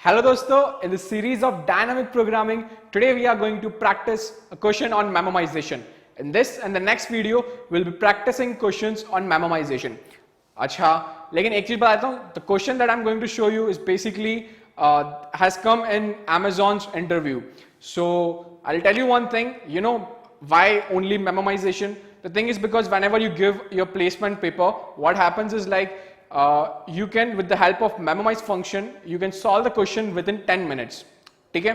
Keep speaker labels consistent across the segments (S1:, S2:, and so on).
S1: Hello dosto, in this series of dynamic programming, today we are going to practice a question on memoization. In this and the next video, we'll be practicing questions on memoization. अच्छा, लेकिन एक चीज बताता हूँ, the question that I'm going to show you is basically has come in Amazon's interview. So I'll tell you one thing, you know why only memoization? The thing is because whenever you give your placement paper, what happens is like you can, with the help of memorize function, you can solve the question within 10 minutes. ठीक है,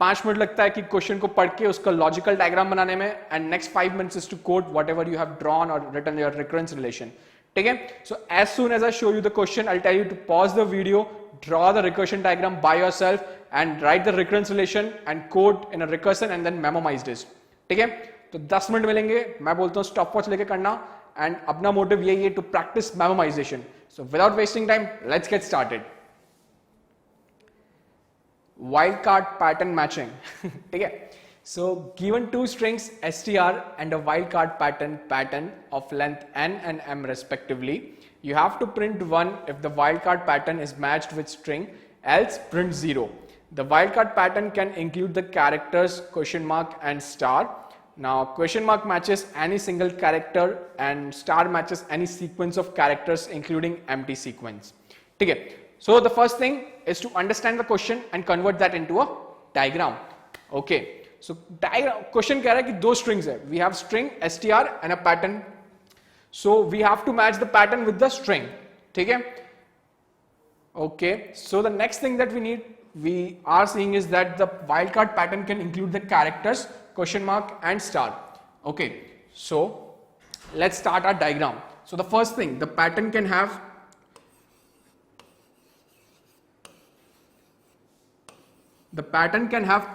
S1: 5 minute लगता है कि question को पढ़ के उसका logical diagram बनाने में, and next 5 minutes is to code whatever you have drawn or written your recurrence relation. ठीक है, so as soon as I show you the question, I'll tell you to pause the video, draw the recursion diagram by yourself and write the recurrence relation and code in a recursion and then memorize this. ठीक है, तो 10 minute मिलेंगे, मैं बोलता हूँ stop watch लेके करना, and अपना मोटिव यही है to practice memorisation. So without wasting time, let's get started. Wildcard pattern matching. ठीक है, so given two strings str and a wildcard pattern of length n and m respectively, you have to print 1 if the wildcard pattern is matched with string, else print 0. The wildcard pattern can include the characters question mark and star. Now question mark matches any single character and star matches any sequence of characters including empty sequence. ठीक है, so the first thing is to understand the question and convert that into a diagram. Okay, so diagram question कह रहा है कि दो strings है, we have string str and a pattern, so we have to match the pattern with the string. ठीक है, okay, so the next thing that we are seeing is that the wildcard pattern can include the characters question mark and star. Okay, so let's start our diagram. So the first thing, the pattern can have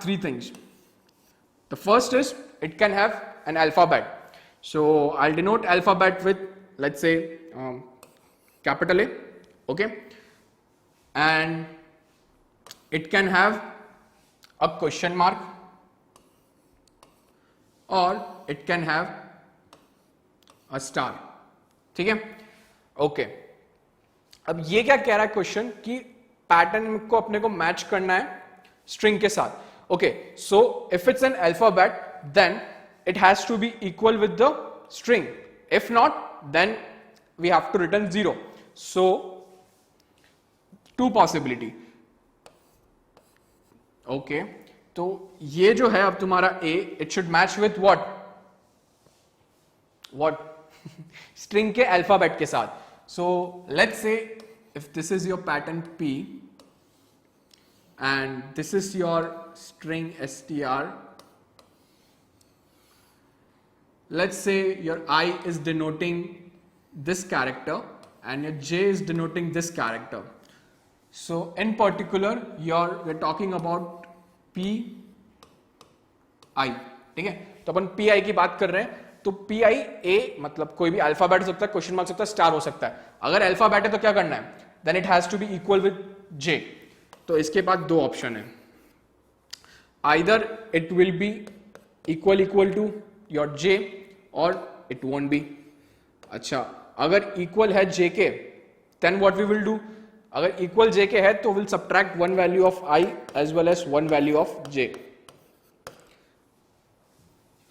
S1: three things. The first is it can have an alphabet. So I'll denote alphabet with, let's say, capital A. Okay, and it can have a question mark or it can have a star. ठीक है, okay, अब ये क्या कह रहा है question कि pattern को अपने को मैच करना है स्ट्रिंग के साथ. Okay, so if it's an alphabet then it has to be equal with the string, if not then we have to return 0. So two possibility. Okay, तो ये जो है अब तुम्हारा A, it should match with what string के alphabet के साथ. So let's say if this is your pattern P and this is your string str, let's say your I is denoting this character and your J is denoting this character. So in particular we're talking about P I. ठीक है, तो अपन P I की बात कर रहे हैं, तो P I A मतलब कोई भी अल्फाबेट हो सकता है, क्वेश्चन मार्क हो सकता है, स्टार हो सकता है. अगर अल्फाबेट है तो क्या करना है, then it has to be equal with J. तो इसके बाद दो ऑप्शन है, either it will be equal to your J और इट वोंट बी. अच्छा, अगर इक्वल है J के, then what we will do, अगर इक्वल J के है तो will subtract one value of I as well as one value of J.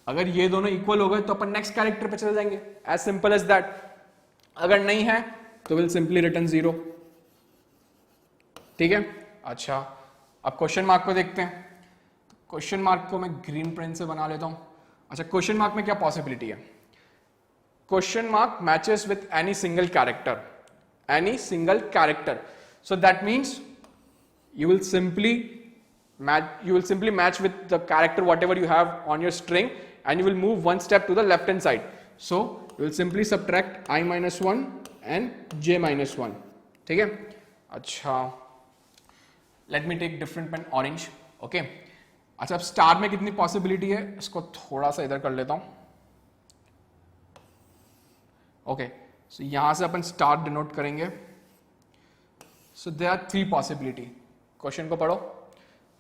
S1: अगर ये दोनों इक्वल हो गए तो अपन नेक्स्ट कैरेक्टर पे चले जाएंगे, एज सिंपल एज दैट. अगर नहीं है तो विल सिंपली रिटर्न 0. ठीक है, अच्छा, अब क्वेश्चन मार्क को देखते हैं. क्वेश्चन मार्क को मैं ग्रीन पेन से बना लेता हूं. अच्छा, क्वेश्चन मार्क में क्या पॉसिबिलिटी है, question mark matches with any single character. So that means you will simply match with the character whatever you have on your string, and you will move one step to the left hand side. So you will simply subtract I minus 1 and J minus 1. ठीक है, अच्छा, let me take different pen, orange. Okay, अच्छा, अब star में कितनी possibility है, इसको थोड़ा सा इधर कर लेता हूं. ओके, सो यहां से अपन स्टार डिनोट करेंगे. So there are 3 possibility. Question को पढ़ो,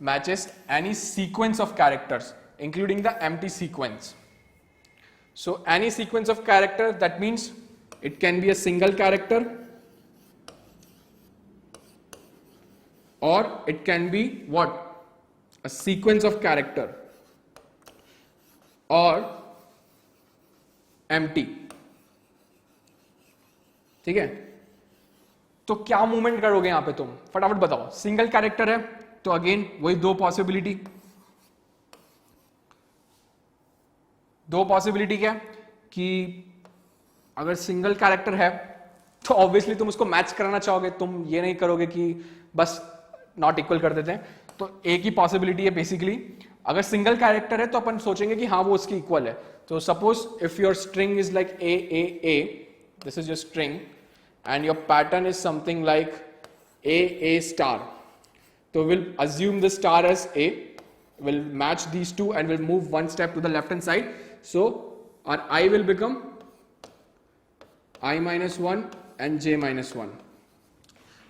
S1: matches any sequence of characters including the empty sequence. So any sequence of character, that means it can be a single character, or it can be what, a sequence of character or empty. ठीक है, तो क्या movement करोगे यहां पे तुम, फटाफट बताओ. सिंगल कैरेक्टर है तो अगेन वही दो पॉसिबिलिटी क्या कि अगर सिंगल कैरेक्टर है तो ऑब्वियसली तुम उसको मैच कराना चाहोगे, तुम ये नहीं करोगे कि बस नॉट इक्वल कर देते हैं. तो एक ही पॉसिबिलिटी है बेसिकली. अगर सिंगल कैरेक्टर है तो अपन सोचेंगे कि हाँ वो उसकी इक्वल है. तो suppose if your string is like a, this is your string and your pattern is something like A star. So we'll assume the star as A, we'll match these two and we'll move one step to the left hand side. So our I will become I minus 1 and J minus 1.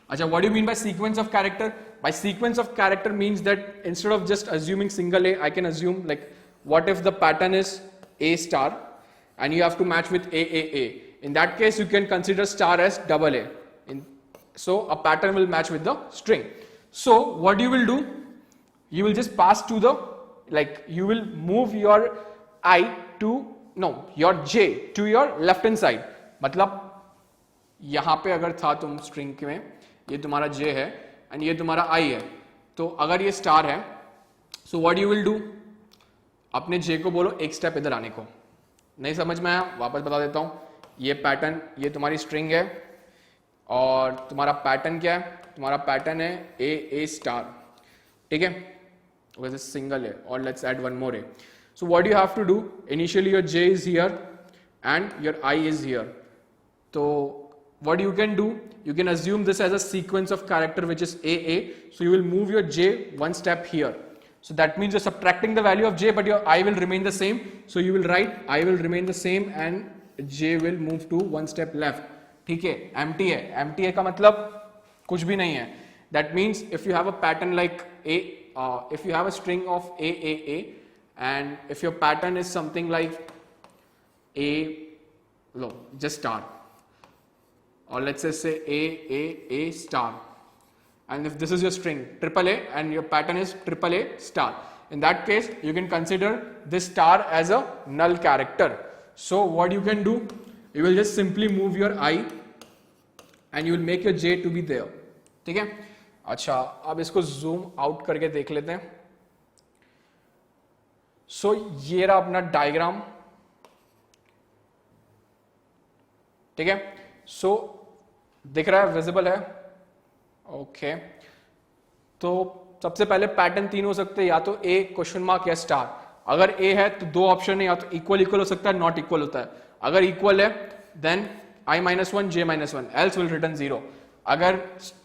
S1: Acha, what do you mean by sequence of character? By sequence of character means that instead of just assuming single A, I can assume like what if the pattern is A star and you have to match with A. In that case, you can consider star as double A. So a pattern will match with the string. So what you will do, you will just pass to the, like you will move your I to, no, your J to your left hand side. मतलब यहाँ पे अगर था तुम string में, ये तुम्हारा J है and ये तुम्हारा I है, तो अगर ये स्टार है, so what you will do, अपने J को बोलो एक स्टेप इधर आने को. नहीं समझ में आया, वापस बता देता हूँ. ये पैटर्न, ये तुम्हारी स्ट्रिंग है और तुम्हारा पैटर्न क्या है, तुम्हारा पैटर्न है ए स्टार. ठीक है, वैसे सिंगल है और let's add one more A. So what you have to do, initially your J is here and your I is here. तो what you can do, you can assume this as a sequence of character which is AA, so you will move your J one step here. So that means you're subtracting the value of J but your I will remain the same, so you will write I will remain the same and J will move to one step left. ठीक है, empty है, empty है का मतलब कुछ भी नहीं है. That means if you have a pattern like A, if you have a string of A and if your pattern is something like A, no, just star, or let's say A star, and if this is your string triple A and your pattern is triple A star, in that case you can consider this star as a null character. So what you can do, you will just simply move your I and you will make your J to be there. ठीक है, अच्छा अब इसको zoom out करके देख लेते हैं. सो ये रहा अपना डायग्राम. ठीक है, सो दिख रहा है, विजिबल है. ओके, तो सबसे पहले पैटर्न तीन हो सकते हैं, या तो ए क्वेश्चन मार्क या स्टार. अगर ए है तो दो ऑप्शन है, या तो इक्वल इक्वल हो सकता है, नॉट इक्वल होता है. अगर इक्वल है then I minus 1 J minus 1, else will return 0. अगर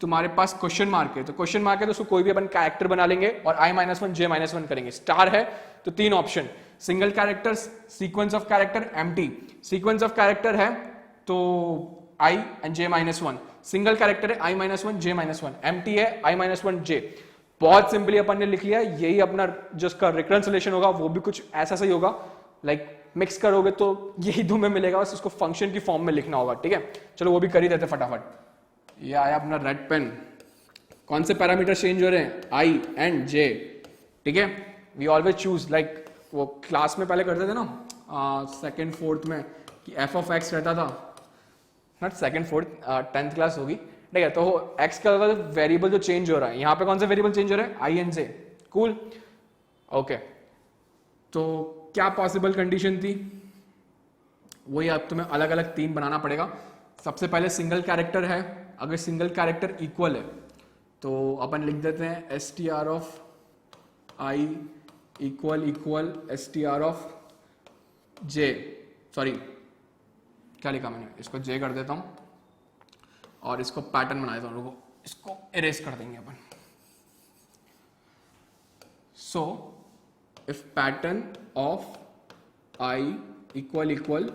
S1: तुम्हारे पास क्वेश्चन मार्क है तो क्वेश्चन मार्क है तो उसको कोई भी अपन कैरेक्टर बना लेंगे और I minus 1 J minus 1 करेंगे. स्टार है तो तीन option, single character, sequence of character, empty. Sequence of character है तो I and J minus 1, single character है I minus 1 J minus 1, empty है I minus 1 J. बहुत सिंपली अपन ने लिख लिया. यही अपना जो इसका रिकरेंस रिलेशन होगा वो भी कुछ ऐसा सही होगा, लाइक मिक्स करोगे तो यही दो में मिलेगा, बस उसको फंक्शन की फॉर्म में लिखना होगा. ठीक है, चलो वो भी कर ही देते फटाफट. ये आया अपना रेड पेन. कौन से पैरामीटर चेंज हो रहे हैं, आई एंड जे. ठीक है, वी ऑलवेज चूज, लाइक वो क्लास में पहले करते थे ना, सेकंड फोर्थ में, कि एफ ऑफ एक्स रहता था, not second fourth, 10th class होगी. ठीक है, तो एक्स का वेरिएबल जो चेंज हो रहा है, यहाँ पे कौन सा वेरिएबल चेंज हो रहा है, आई एंड जे. कूल. ओके, तो क्या पॉसिबल कंडीशन थी, वही अब तुम्हें अलग अलग तीन बनाना पड़ेगा. सबसे पहले सिंगल कैरेक्टर है, अगर सिंगल कैरेक्टर इक्वल है तो अपन लिख देते हैं S T R of I equal equal S T R of J. Sorry, क्या लिखा मैंने, इसको जे कर देता हूं और इसको पैटर्न बना देता हूं. लोगों इसको इरेज कर देंगे अपन. सो if pattern of I equal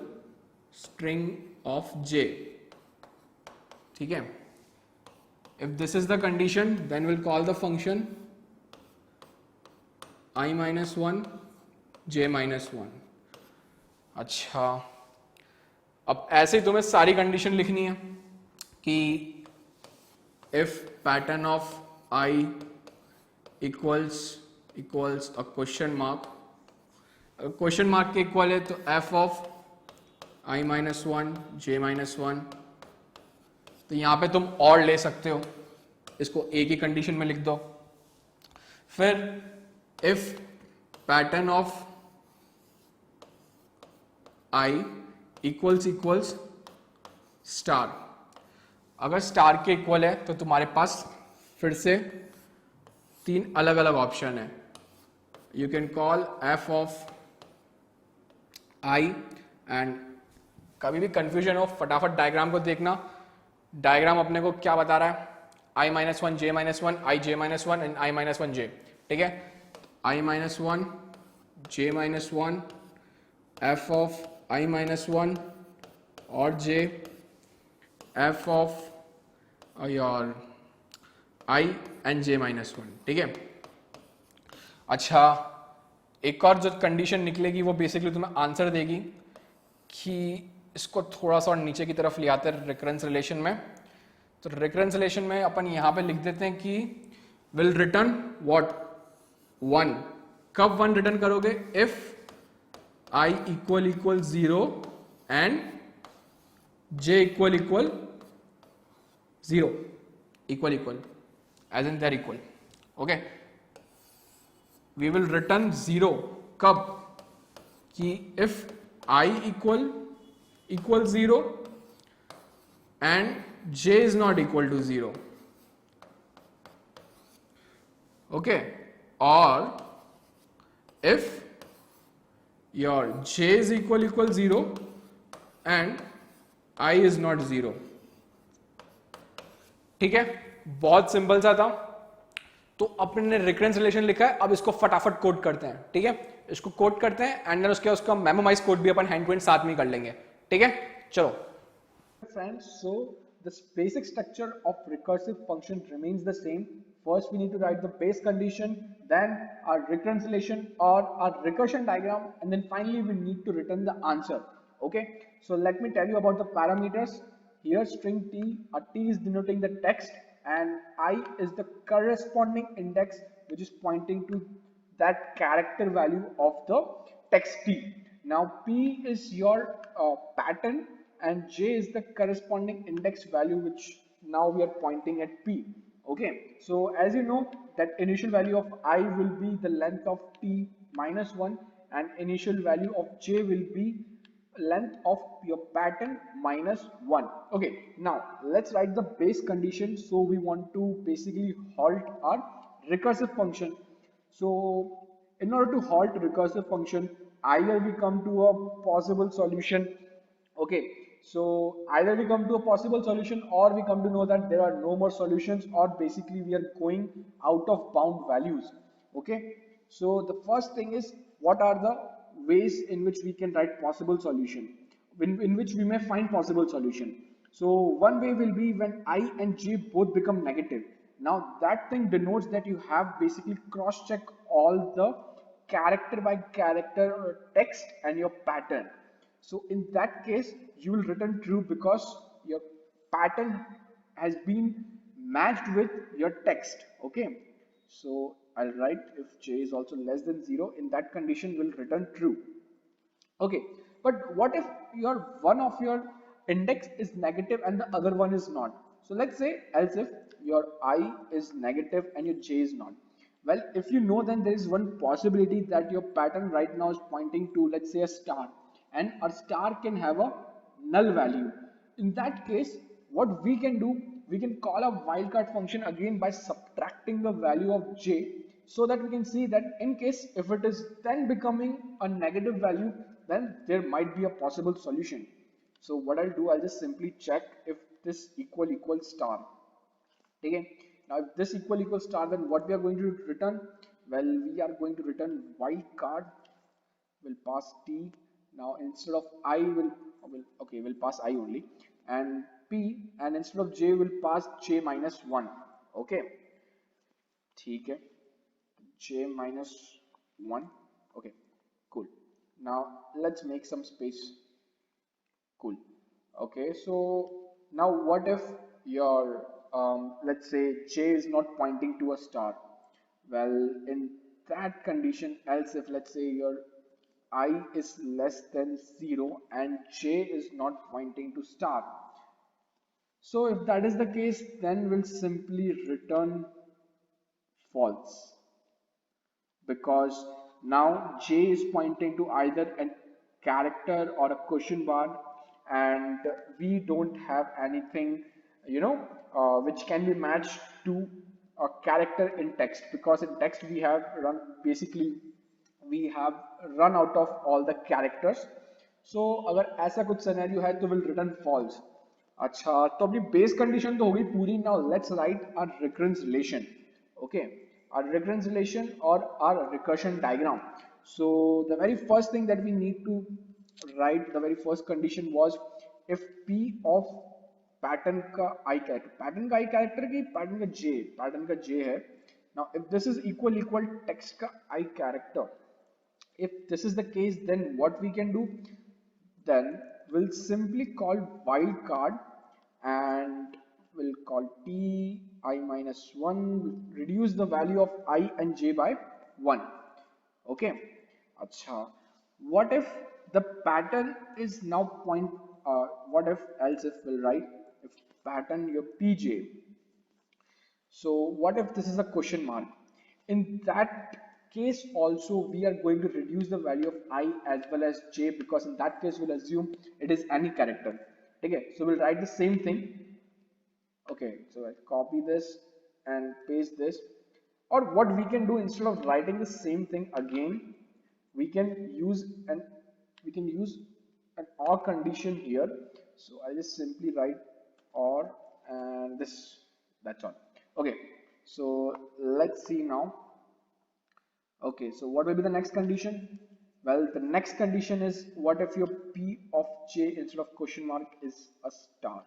S1: string of J, ठीक है, if this is the condition then we'll call the function I minus 1 J minus 1. अच्छा, अब ऐसे ही तुम्हें सारी कंडीशन लिखनी है कि if pattern of I equals a question mark. Question mark के इक्वल है तो f of i minus one j minus one, तो यहां पे तुम और ले सकते हो, इसको एक ही कंडीशन में लिख दो. फिर if pattern of i equals star, अगर स्टार के इक्वल है तो तुम्हारे पास फिर से तीन अलग अलग ऑप्शन है. You can call f of i, and कभी भी कंफ्यूजन हो फटाफट डायग्राम को देखना. डायग्राम अपने को क्या बता रहा है, i minus one j minus one i j minus one and i minus one j. ठीक है, i minus one j minus one f of i minus one और j f of your i and j minus one. ठीक है, अच्छा एक और जो condition निकलेगी वो बेसिकली तुम्हें आंसर देगी कि इसको थोड़ा सा और नीचे की तरफ ले आते हैं रिकरेंस रिलेशन में. तो रिकरेंस रिलेशन में अपन यहां पे लिख देते हैं कि विल रिटर्न व्हाट वन. कब वन रिटर्न करोगे, if i equal zero and j equal zero, equal as in there equal. Okay, we will return zero कब, कि if i equal zero and j is not equal to zero. Okay, और if your j is equal zero and i is not zero. ठीक है, बहुत simple सा था. तो अपने ने रिकरेंस रिलेशन लिखा है, अब इसको फटाफट कोड करते हैं. ठीक है, इसको कोड करते हैं एंड देन उसका मेमोराइज कोड भी अपन हैंड टू हैंड साथ में कर लेंगे. ठीक है, चलो
S2: friends. So the basic structure of recursive function remains the same. First we need to write the base condition, then our recurrence relation or our recursion diagram, and then finally we need to return the answer. Okay, so let me tell you about the parameters. Here string t, t is denoting the text and I is the corresponding index which is pointing to that character value of the text t. Now p is your pattern and j is the corresponding index value which now we are pointing at p. Okay, so as you know that initial value of I will be the length of t minus 1 and initial value of j will be length of your pattern minus 1. Okay, now let's write the base condition. So we want to basically halt our recursive function. So in order to halt recursive function, either we come to a possible solution. Okay, so either we come to a possible solution or we come to know that there are no more solutions, or basically we are going out of bound values. Okay, so the first thing is, what are the ways in which we can write possible solution, in which we may find possible solution. So one way will be when I and j both become negative. Now that thing denotes that you have basically cross check all the character by character text and your pattern. So in that case you will return true because your pattern has been matched with your text. Okay, so I'll write if j is also less than 0, in that condition will return true. Okay, but what if your one of your index is negative and the other one is not? So let's say else if your I is negative and your j is not. Well, if you know, then there is one possibility that your pattern right now is pointing to, let's say, a star, and a star can have a null value. In that case, what we can do, we can call a wildcard function again by subtracting the value of j, so that we can see that in case if it is then becoming a negative value, then there might be a possible solution. So what I'll do, I'll just simply check if this equal star. Okay, now if this equal star, then what we are going to return? Well, we are going to return wildcard, will pass t. Now instead of I will pass I only, and p, and instead of j will pass j minus 1. Okay, ठीक है, j minus 1. Okay, cool. Now let's make some space. Cool. Okay, so now what if your let's say j is not pointing to a star. Well, in that condition, else if let's say your I is less than 0 and j is not pointing to star. So if that is the case, then we'll simply return false, because now j is pointing to either a character or a question bar, and we don't have anything, which can be matched to a character in text, because in text we have run, basically we have run out of all the characters. So अगर ऐसा कुछ scenario है तो will return false. अच्छा, तो अपनी base condition तो हो गई पूरी. Now let's write our recurrence relation. Okay, our recurrence relation or our recursion diagram. So the very first thing that we need to write, the very first condition was if p of pattern का I character, pattern का I character की pattern का j है. Now if this is equal text का I character, if this is the case, then what we can do, then we'll simply call wildcard, and we'll call t I minus 1, reduce the value of I and j by 1. Okay, acha, what if the pattern is now point, what if, else if we'll write if pattern your pj. So what if this is a question mark? In that case also we are going to reduce the value of I as well as j, because in that case we'll assume it is any character. Okay, so we'll write the same thing. Okay, so I copy this and paste this. Or what we can do, instead of writing the same thing again, we can use an or condition here. So I just simply write or, and this, that's all. Okay, so let's see now. Okay, so what will be the next condition? Well, the next condition is what if your p of j instead of question mark is a star.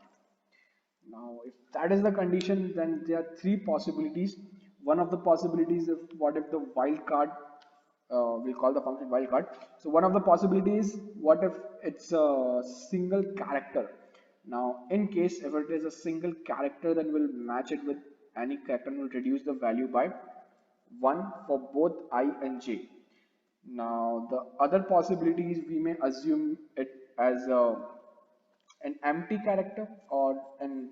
S2: Now, if that is the condition, then there are three possibilities. One of the possibilities is what if the wildcard, we'll call the function wildcard. So one of the possibilities, what if it's a single character? Now, in case if it is a single character, then we'll match it with any character and we'll reduce the value by 1 for both I and j. Now, the other possibilities, we may assume it as an empty character or an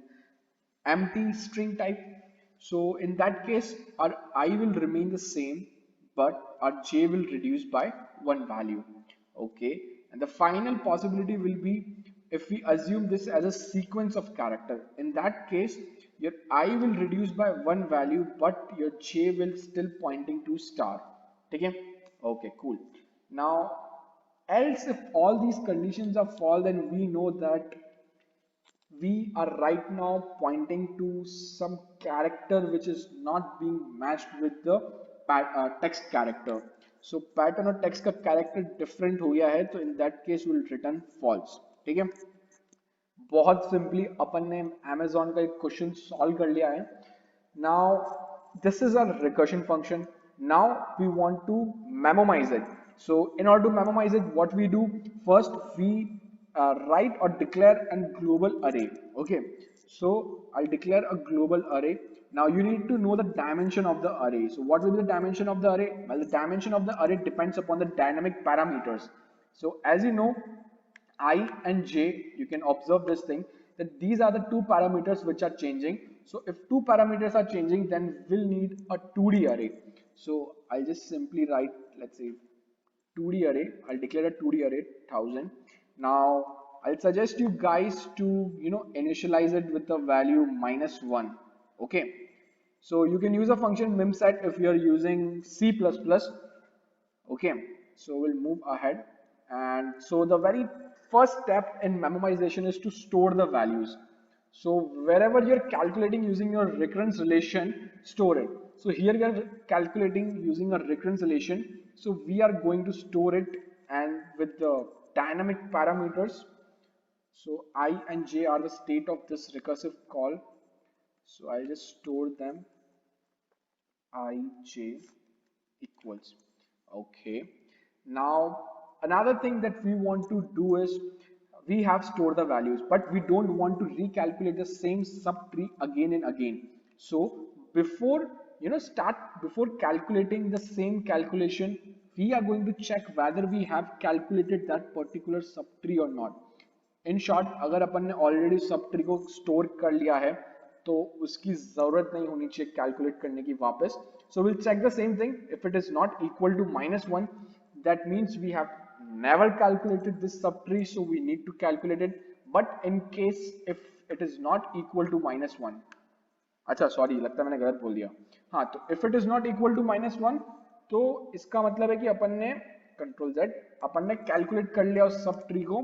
S2: empty string type. So in that case, our I will remain the same, but our j will reduce by one value. Okay, and the final possibility will be if we assume this as a sequence of character. In that case, your I will reduce by one value, but your j will still pointing to star. Okay, okay, cool. Now, else if all these conditions are false, then we know that we are right now pointing to some character which is not being matched with the text character. So pattern और text का character different हो गया है, तो in that case we will return false. ठीक है, बहुत simply अपन ने Amazon का एक question solve कर लिया है. Now this is a recursion function. Now we want to memoize it. So in order to memoize it, what we do first, we write or declare a global array. Okay, so I'll declare a global array. Now you need to know the dimension of the array. So what will be the dimension of the array? Well, the dimension of the array depends upon the dynamic parameters. So as you know, I and j, you can observe this thing, that these are the two parameters which are changing. So if two parameters are changing, then we'll need a 2D array. So I'll just simply write, let's say 2D array. I'll declare a 2D array 1000. Now I'll suggest you guys to initialize it with the value -1. Okay, so you can use a function memset if you're using C++. Okay, so we'll move ahead. And so the very first step in memoization is to store the values. So wherever you're calculating using your recurrence relation, store it. So here we are calculating using a recurrence relation. So we are going to store it and with the dynamic parameters. So I and j are the state of this recursive call. So I'll just store them. I, j equals. Okay. Now another thing that we want to do is we have stored the values, but we don't want to recalculate the same subtree again and again. So before before calculating the same calculation, we are going to check whether we have calculated that particular subtree or not. In short, अगर अपन ने already subtree को store कर लिया है तो उसकी जरूरत नहीं होनी चाहिए calculate करने की वापस. So we'll check the same thing. If it is not equal to -1, that means we have never calculated this subtree, so we need to calculate it. But in case if it is not equal to -1, अच्छा sorry लगता है मैंने गलत बोल दिया. हाँ, तो if it is not equal to -1 तो इसका मतलब है कि अपन ने Ctrl Z अपन ने कैलकुलेट कर लिया उस सब ट्री को,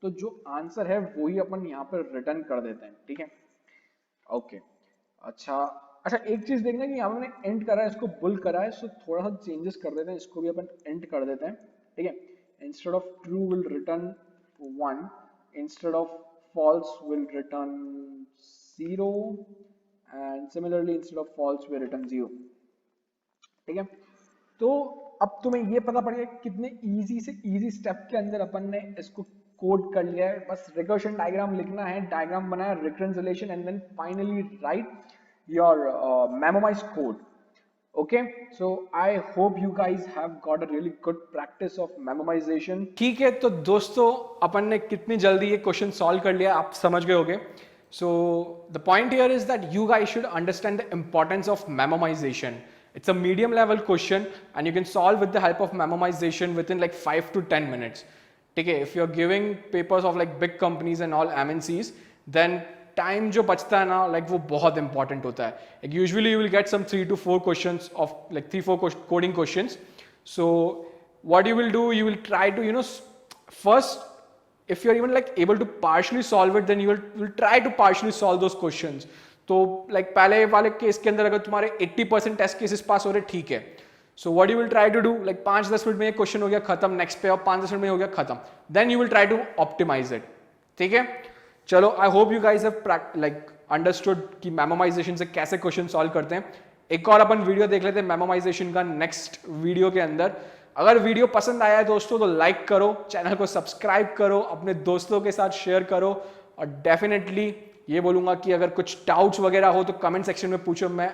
S2: तो जो आंसर है वही अपन यहाँ पर रिटर्न कर देते हैं. ठीक है, ओके. अच्छा एक चीज देखना कि यहाँ मैंने एंड करा है, इसको बुल करा है, सो थोड़ा सा चेंजेस कर देते हैं, इसको भी अपन एंड कर देते हैं. ठीक है, instead of true will return 1, instead of false will return 0 and similarly instead of false will return 0. ठीक है, तो अब तुम्हें ये पता पड़ गया कितने इजी से इजी स्टेप के अंदर अपन ने इसको कोड कर लिया है. बस रिकर्शन डायग्राम लिखना है, डायग्राम बनाया, recurrence relation, and then finally write your memorised code. Okay, so I hope you guys have got a really good practice of memorization.
S1: ठीक है, तो दोस्तों अपन ने कितनी जल्दी ये क्वेश्चन सॉल्व कर लिया आप समझ गए होंगे. So the point here is that you guys should understand the importance of memorization. It's a medium level question and you can solve with the help of memorization within like 5 to 10 minutes. ठीक है, if you're giving papers of like big companies and all MNCs, then time जो बचता है ना like वो बहुत important होता है. like usually you will get some 3 to 4 questions of like 3-4 coding questions. So what you will do, you will try to first if you're even like able to partially solve it, then you will try to partially solve those questions. तो like पहले वाले case के अंदर अगर तुम्हारे 80% test cases pass हो रहे ठीक है, so what you will try to do, like 5-10 minute में ये क्वेश्चन हो गया खत्म, नेक्स्ट पे और 5-10 मिनट में हो गया खत्म, then you will try to optimize it. ठीक है, चलो I hope you guys have like understood कि मेमोराइजेशन से कैसे क्वेश्चन सॉल्व करते हैं. एक और अपन वीडियो देख लेते हैं मेमोराइजेशन का नेक्स्ट वीडियो के अंदर. अगर वीडियो पसंद आया है दोस्तों तो लाइक करो, चैनल को सब्सक्राइब करो, अपने दोस्तों के साथ शेयर करो, और डेफिनेटली ये बोलूंगा कि अगर कुछ डाउट्स वगैरह हो तो कमेंट सेक्शन में पूछो, मैं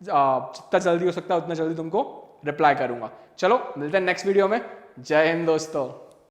S1: जितना जल्दी हो सकता है उतना जल्दी तुमको रिप्लाई करूंगा. चलो मिलते हैं नेक्स्ट वीडियो में. जय हिंद दोस्तों.